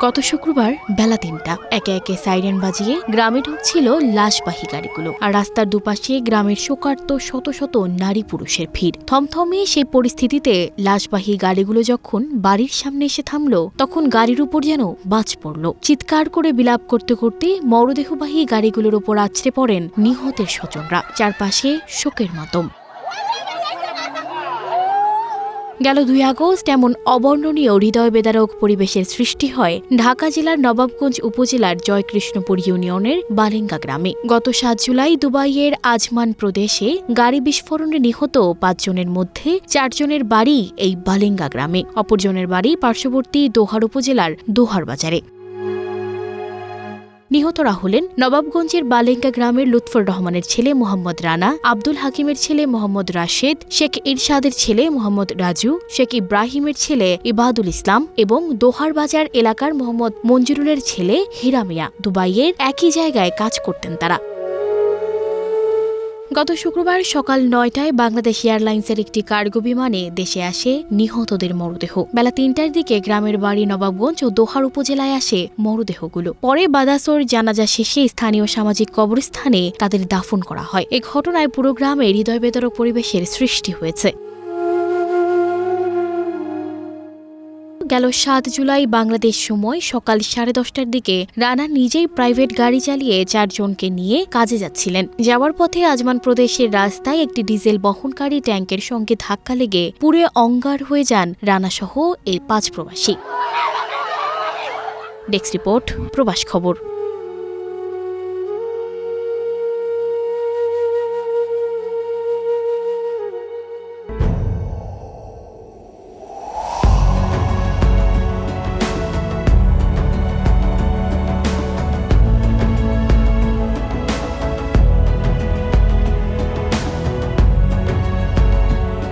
গত শুক্রবার বেলা ৩টা একে একে সাইরেন বাজিয়ে গ্রামে ঢুকছিল লাশবাহী গাড়িগুলো, আর রাস্তার দুপাশে গ্রামের শোকার্ত শত শত নারী পুরুষের ভিড়। থমথমে সেই পরিস্থিতিতে লাশবাহী গাড়িগুলো যখন বাড়ির সামনে এসে থামল, তখন গাড়ির উপর যেন বাজ পড়ল। চিৎকার করে বিলাপ করতে করতে মরদেহবাহী গাড়িগুলোর উপর আছড়ে পড়েন নিহতের স্বজনরা। চারপাশে শোকের মাতম। গেল ২ আগস্ট এমন অবর্ণনীয় হৃদয় বেদারক পরিবেশের সৃষ্টি হয় ঢাকা জেলার নবাবগঞ্জ উপজেলার জয়কৃষ্ণপুর ইউনিয়নের বালেঙ্গা গ্রামে। গত ৭ জুলাই দুবাইয়ের আজমান প্রদেশে গাড়ি বিস্ফোরণে নিহত ৫ জনের মধ্যে ৪ জনের বাড়ি এই বালেঙ্গা গ্রামে, অপরজনের বাড়ি পার্শ্ববর্তী দোহার উপজেলার দোহার বাজারে। নিহতরা হলেন নবাবগঞ্জের বালেঙ্গা গ্রামের লুৎফর রহমানের ছেলে মোহাম্মদ রানা, আব্দুল হাকিমের ছেলে মোহাম্মদ রাশেদ, শেখ ইরশাদের ছেলে মোহাম্মদ রাজু, শেখ ইব্রাহিমের ছেলে ইবাদুল ইসলাম এবং দোহার বাজার এলাকার মোহাম্মদ মঞ্জুরুলের ছেলে হীরা মিয়া। দুবাইয়ের একই জায়গায় কাজ করতেন তারা। গত শুক্রবার সকাল ৯টায় বাংলাদেশ এয়ারলাইন্সের একটি কার্গো বিমানে দেশে আসে নিহতদের মরদেহ। বেলা ৩টার দিকে গ্রামের বাড়ি নবাবগঞ্জ ও দোহার উপজেলায় আসে মরদেহগুলো। পরে বাদাসর জানাজা শেষে স্থানীয় সামাজিক কবরস্থানে তাদের দাফন করা হয়। এ ঘটনায় পুরো গ্রামে হৃদয় বেদরক পরিবেশের সৃষ্টি হয়েছে। গেল ৭ জুলাই বাংলাদেশ সময় সকাল 10:30টার দিকে রানা নিজেই প্রাইভেট গাড়ি চালিয়ে ৪ জনকে নিয়ে কাজে যাচ্ছিলেন। যাওয়ার পথে আজমান প্রদেশের রাস্তায় একটি ডিজেল বহনকারী ট্যাঙ্কের সঙ্গে ধাক্কা লেগে পুড়ে অঙ্গার হয়ে যান রানাসহ এই ৫ প্রবাসী। ডেস্ক রিপোর্ট, প্রবাস খবর।